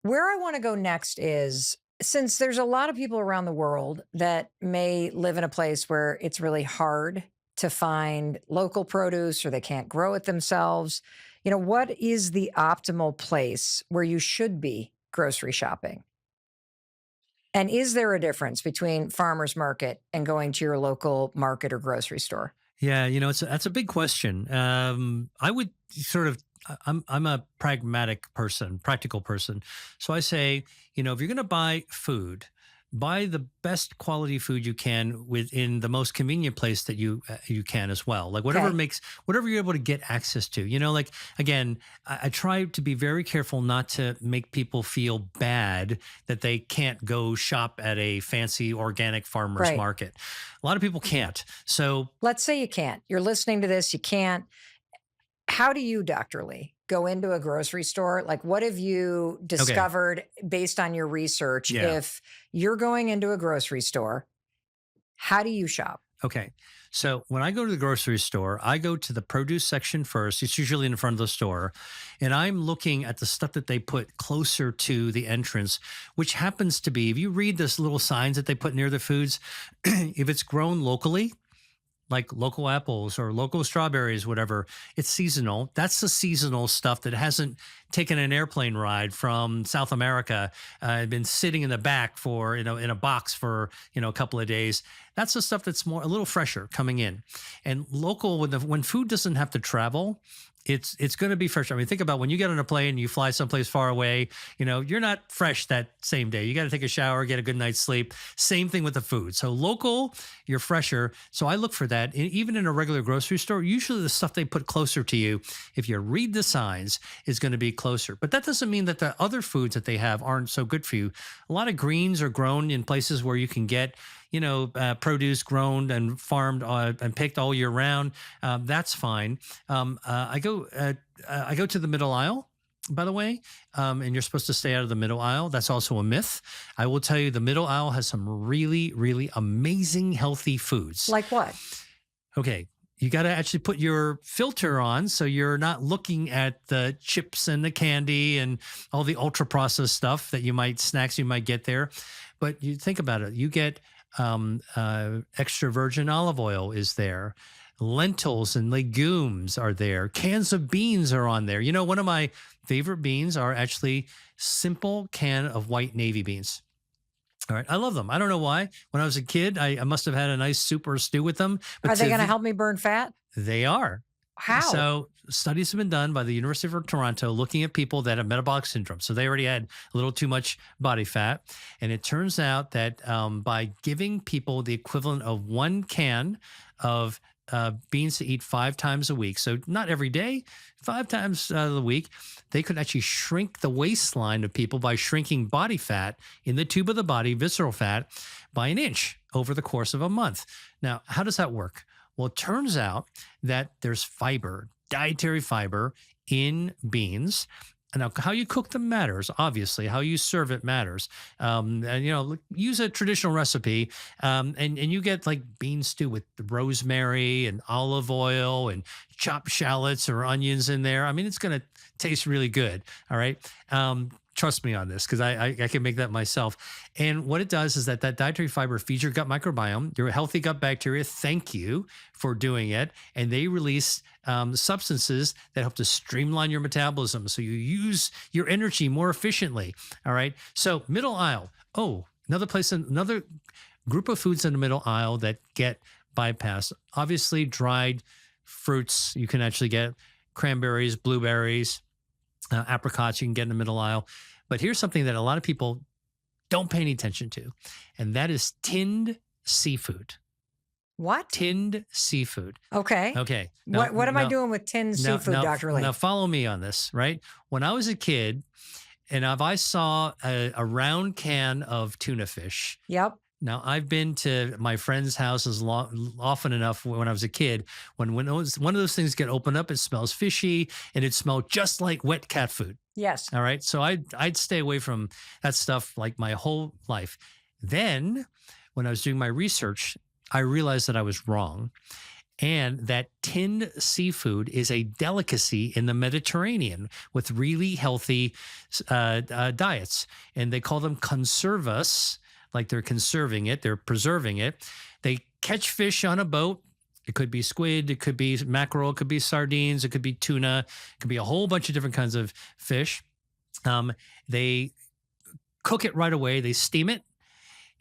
Where I want to go next is since there's a lot of people around the world that may live in a place where it's really hard to find local produce or they can't grow it themselves, what is the optimal place where you should be grocery shopping? And is there a difference between farmer's market and going to your local market or grocery store? Yeah, that's a big question. I would sort of I'm a pragmatic person, practical person. So I say, if you're going to buy food, buy the best quality food you can within the most convenient place that you can as well. Like Okay. whatever you're able to get access to. Like again, I try to be very careful not to make people feel bad that they can't go shop at a fancy organic farmer's Right. market. A lot of people can't. So Let's say you can't. You're listening to this, you can't. How do you, Dr. Lee, go into a grocery store? Like, what have you okay. discovered based on your research? Yeah. If you're going into a grocery store, how do you shop? Okay. So when I go to the grocery store, I go to the produce section first. It's usually in front of the store. And I'm looking at the stuff that they put closer to the entrance, which happens to be, if you read this little signs that they put near the foods, if it's grown locally, like local apples or local strawberries, whatever. It's seasonal. That's the seasonal stuff that hasn't taken an airplane ride from South America, been sitting in the back for, in a box for, a couple of days. That's the stuff that's a little fresher coming in. And local, when food doesn't have to travel, it's going to be fresh. I mean, think about when you get on a plane, you fly someplace far away, you're not fresh that same day. You got to take a shower, get a good night's sleep. Same thing with the food. So local, you're fresher. So I look for that. Even in a regular grocery store, usually the stuff they put closer to you, if you read the signs, is going to be closer. But that doesn't mean that the other foods that they have aren't so good for you. A lot of greens are grown in places where you can get produce grown and farmed and picked all year round. That's fine. I go to the middle aisle. By the way, and you're supposed to stay out of the middle aisle. That's also a myth. I will tell you, the middle aisle has some really, really amazing healthy foods. Like what? Okay, you got to actually put your filter on so you're not looking at the chips and the candy and all the ultra processed stuff that snacks you might get there. But you think about it, you get extra virgin olive oil is there. Lentils and legumes are there. Cans of beans are on there. One of my favorite beans are actually simple can of white navy beans. All right. I love them. I don't know why. When I was a kid, I must have had a nice soup or stew with them. Are But they going to help me burn fat? they are. How? So studies have been done by the University of Toronto looking at people that have metabolic syndrome. So they already had a little too much body fat. And it turns out that by giving people the equivalent of one can of beans to eat 5 times a week, so not every day, 5 times a week, they could actually shrink the waistline of people by shrinking body fat in the tube of the body, visceral fat, by an inch over the course of a month. Now, how does that work? Well, it turns out that there's fiber, dietary fiber in beans. Now, how you cook them matters, obviously. How you serve it matters. And, use a traditional recipe, and you get like bean stew with rosemary and olive oil and chopped shallots or onions in there. I mean, it's going to taste really good. All right. Trust me on this because I can make that myself. And what it does is that dietary fiber feeds your gut microbiome, your healthy gut bacteria. Thank you for doing it. And they release substances that help to streamline your metabolism so you use your energy more efficiently. All right. So middle aisle. Oh, another group of foods in the middle aisle that get bypassed. Obviously, dried fruits. You can actually get cranberries, blueberries, apricots you can get in the middle aisle. But here's something that a lot of people don't pay any attention to, and that is tinned seafood. What? Tinned seafood. Okay. Okay. What am I doing with tinned seafood, Dr. Lee? Now follow me on this, right? When I was a kid, and if I saw a round can of tuna fish. Yep. Now, I've been to my friends' houses often enough when I was a kid. When one of those things get opened up, it smells fishy and it smelled just like wet cat food. Yes. All right. So I'd stay away from that stuff like my whole life. Then when I was doing my research, I realized that I was wrong. And that tinned seafood is a delicacy in the Mediterranean with really healthy diets. And they call them conservas, like they're conserving it, they're preserving it. They catch fish on a boat. It could be squid, it could be mackerel, it could be sardines, it could be tuna, it could be a whole bunch of different kinds of fish. They cook it right away, they steam it,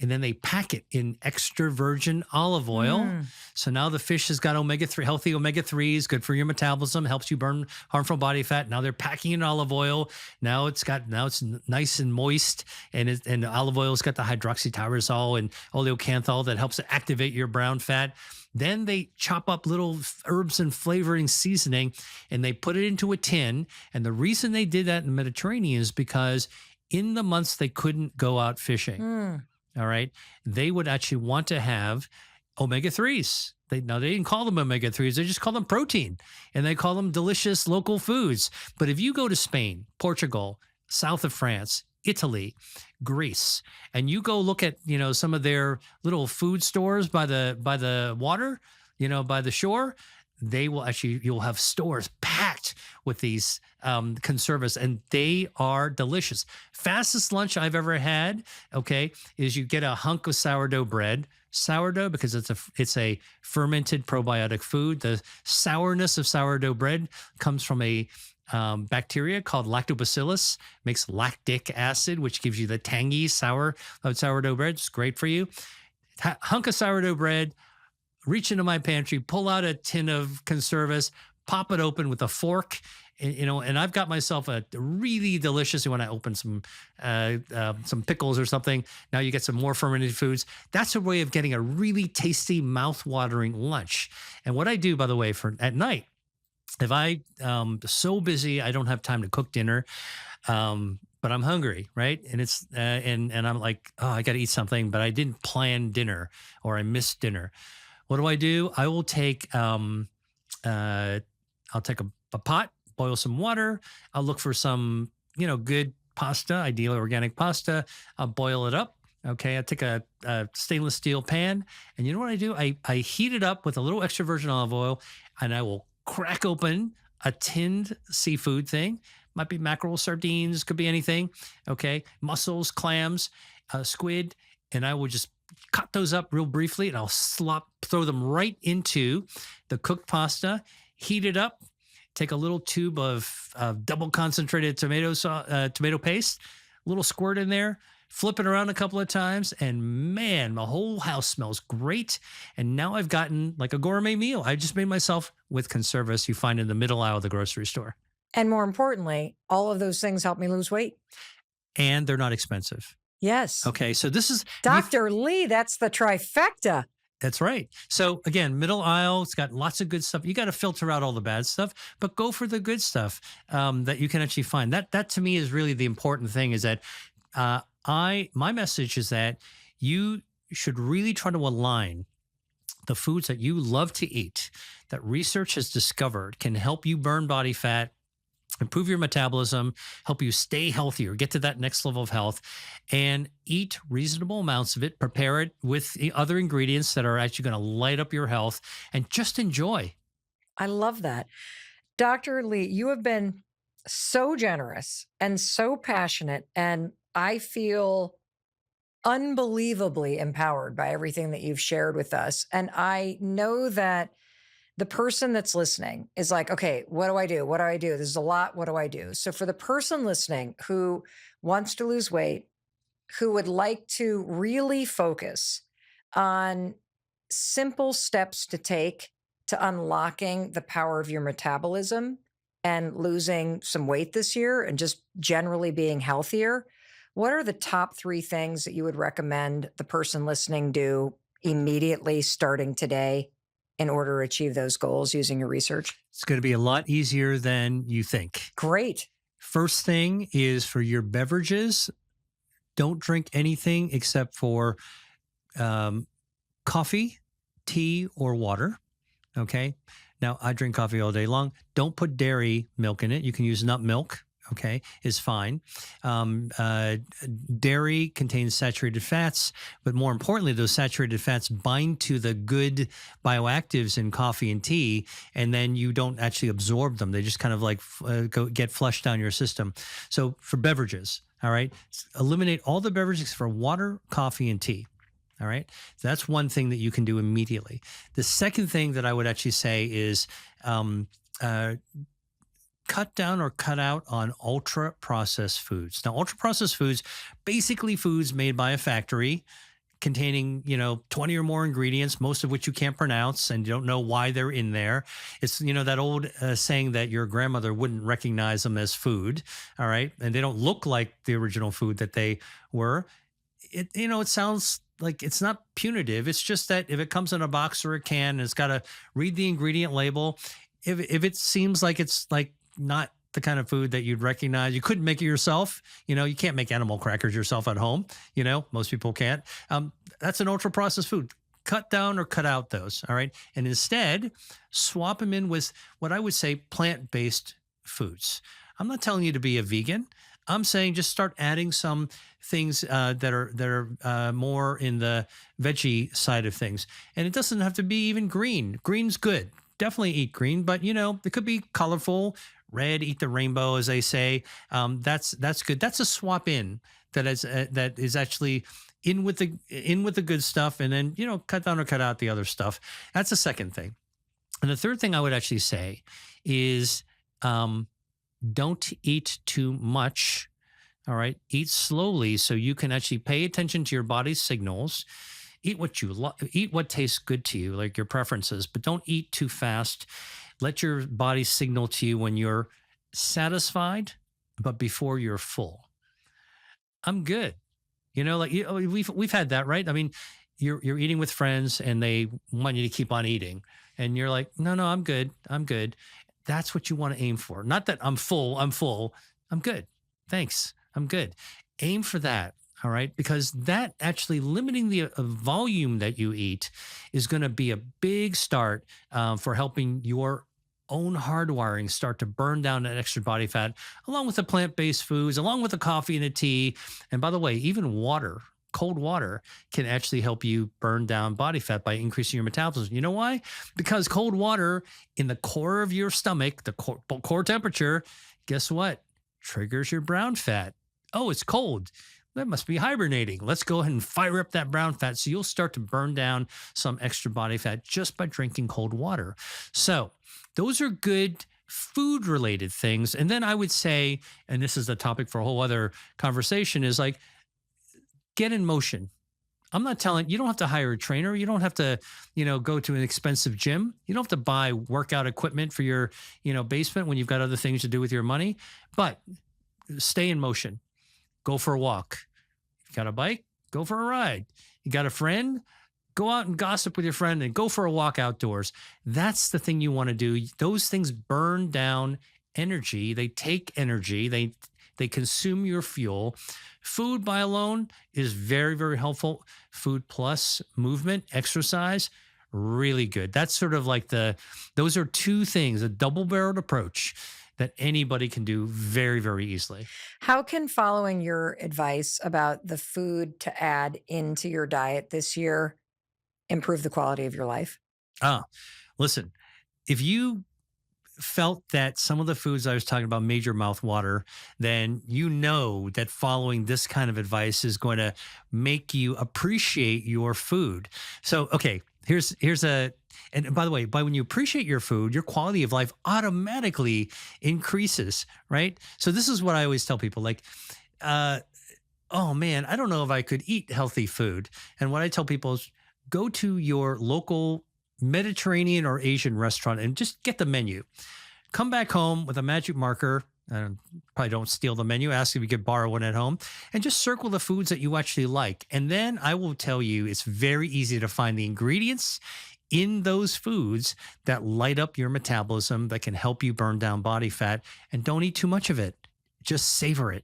and then they pack it in extra virgin olive oil. Mm. So now the fish has got omega-3, healthy omega-3s, good for your metabolism, helps you burn harmful body fat. Now they're packing in olive oil. Now it's nice and moist, and olive oil's got the hydroxytyrosol and oleocanthal that helps to activate your brown fat. Then they chop up little herbs and flavoring seasoning, and they put it into a tin. And the reason they did that in the Mediterranean is because in the months they couldn't go out fishing, Mm. all right, they would actually want to have omega 3s. They didn't call them omega 3s, they just call them protein, and they call them delicious local foods. But if you go to Spain, Portugal, south of France, Italy, Greece, and you go look at, some of their little food stores by the water, by the shore, you'll have stores packed with these conservas, and they are delicious. Fastest lunch I've ever had, okay, is you get a hunk of sourdough bread. Sourdough, because it's a fermented probiotic food. The sourness of sourdough bread comes from a bacteria called lactobacillus, makes lactic acid, which gives you the tangy sour of sourdough bread. It's great for you. Hunk of sourdough bread, reach into my pantry, pull out a tin of conservas, pop it open with a fork, and I've got myself a really delicious. When I open some pickles or something, now you get some more fermented foods. That's a way of getting a really tasty, mouth-watering lunch. And what I do, by the way, for at night, if I so busy I don't have time to cook dinner, but I'm hungry, right? And it's and I'm like, oh, I got to eat something, but I didn't plan dinner or I missed dinner. What do? I will take I'll take a pot, boil some water. I'll look for some, good pasta, ideally organic pasta. I'll boil it up. Okay. I take a stainless steel pan, and you know what I do? I heat it up with a little extra virgin olive oil, and I will crack open a tinned seafood thing. Might be mackerel, sardines, could be anything. Okay. Mussels, clams, squid. And I will just cut those up real briefly, and I'll throw them right into the cooked pasta, heat it up, take a little tube of double concentrated tomato paste, a little squirt in there, flip it around a couple of times, and man, the whole house smells great. And now I've gotten like a gourmet meal I just made myself with conservas you find in the middle aisle of the grocery store. And more importantly, all of those things help me lose weight. And they're not expensive. Yes. Okay, so this is Dr. Lee, that's the trifecta. That's right. So again, middle aisle, it's got lots of good stuff. You got to filter out all the bad stuff, but go for the good stuff that you can actually find. That to me is really the important thing. Is that my message is that you should really try to align the foods that you love to eat, that research has discovered can help you burn body fat, improve your metabolism, help you stay healthier, get to that next level of health, and eat reasonable amounts of it. Prepare it with the other ingredients that are actually going to light up your health, and just enjoy. I love that. Dr. Lee, you have been so generous and so passionate, and I feel unbelievably empowered by everything that you've shared with us. And I know that the person that's listening is like, okay, what do I do? What do I do? There's a lot. What do I do? So for the person listening who wants to lose weight, who would like to really focus on simple steps to take to unlocking the power of your metabolism and losing some weight this year and just generally being healthier, what are the top 3 things that you would recommend the person listening do immediately starting today in order to achieve those goals using your research? It's going to be a lot easier than you think. Great. First thing is for your beverages, don't drink anything except for coffee, tea, or water. Okay. Now, I drink coffee all day long. Don't put dairy milk in it. You can use nut milk. okay, is fine. Um, uh, Dairy contains saturated fats, but more importantly, those saturated fats bind to the good bioactives in coffee and tea, and then you don't actually absorb them. They just kind of like get flushed down your system. So for beverages, all right, eliminate all the beverages for water, coffee, and tea. All right. So that's one thing that you can do immediately. The second thing that I would actually say is um, uh, cut down or cut out on ultra processed foods. Now, ultra processed foods, basically foods made by a factory containing, 20 or more ingredients, most of which you can't pronounce and you don't know why they're in there. It's, that old saying that your grandmother wouldn't recognize them as food. All right. And they don't look like the original food that they were. It sounds like it's not punitive. It's just that if it comes in a box or a can and it's got to read the ingredient label, if it seems like it's like not the kind of food that you'd recognize, you couldn't make it yourself. You can't make animal crackers yourself at home. Most people can't. That's an ultra processed food. Cut down or cut out those. All right. And instead, swap them in with what I would say plant based foods. I'm not telling you to be a vegan. I'm saying just start adding some things that are more in the veggie side of things, and it doesn't have to be even green. Green's good. Definitely eat green, but it could be colorful. Red, eat the rainbow, as they say. That's good. That's a swap in that is actually in with the good stuff, and then cut down or cut out the other stuff. That's the second thing. And the third thing I would actually say is don't eat too much. All right. Eat slowly so you can actually pay attention to your body's signals. Eat what eat what tastes good to you, like your preferences, but don't eat too fast. Let your body signal to you when you're satisfied, but before you're full. I'm good. We've had that, right? I mean, you're eating with friends and they want you to keep on eating, and you're like, no, I'm good. I'm good. That's what you want to aim for. Not that I'm full. I'm full. I'm good. Thanks. I'm good. Aim for that. All right. Because that actually limiting the volume that you eat is going to be a big start for helping your own hardwiring start to burn down that extra body fat, along with the plant-based foods, along with the coffee and the tea. And by the way, even water, cold water can actually help you burn down body fat by increasing your metabolism. You know why? Because cold water in the core of your stomach, the core temperature, guess what? Triggers your brown fat. Oh, it's cold. That must be hibernating. Let's go ahead and fire up that brown fat. So you'll start to burn down some extra body fat just by drinking cold water. So those are good food related things. And then I would say, and this is the topic for a whole other conversation, is like, get in motion. I'm not telling you don't have to hire a trainer. You don't have to, go to an expensive gym. You don't have to buy workout equipment for your, basement when you've got other things to do with your money, but stay in motion. Go for a walk. You got a bike? Go for a ride. You got a friend? Go out and gossip with your friend and go for a walk outdoors. That's the thing you want to do. Those things burn down energy. They take energy. They consume your fuel. Food by alone is very, very helpful. Food plus movement, exercise, really good. That's sort of like those are two things, a double-barreled approach that anybody can do very, very easily. How can following your advice about the food to add into your diet this year improve the quality of your life? Ah, listen, if you felt that some of the foods I was talking about made your mouth water, then you know that following this kind of advice is going to make you appreciate your food. So, okay, and by the way, when you appreciate your food, your quality of life automatically increases, right? So this is what I always tell people, like, oh man, I don't know if I could eat healthy food. And what I tell people is go to your local Mediterranean or Asian restaurant and just get the menu. Come back home with a magic marker. Probably don't steal the menu. Ask if you could borrow one at home and just circle the foods that you actually like. And then I will tell you, it's very easy to find the ingredients in those foods that light up your metabolism, that can help you burn down body fat. And don't eat too much of it. Just savor it.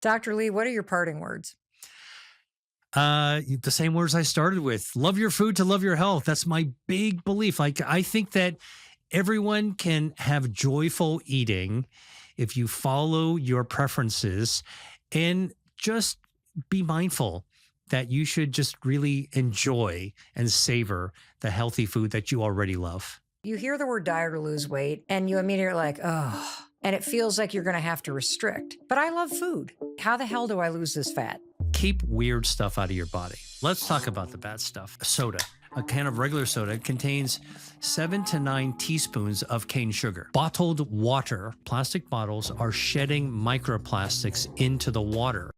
Dr. Lee, what are your parting words? The same words I started with. Love your food to love your health. That's my big belief. Like, I think that everyone can have joyful eating if you follow your preferences and just be mindful that you should just really enjoy and savor the healthy food that you already love. You hear the word diet or lose weight, and you immediately are like, oh, and it feels like you're going to have to restrict. But I love food. How the hell do I lose this fat? Keep weird stuff out of your body. Let's talk about the bad stuff. Soda. A can of regular soda contains 7 to 9 teaspoons of cane sugar. Bottled water, plastic bottles, are shedding microplastics into the water.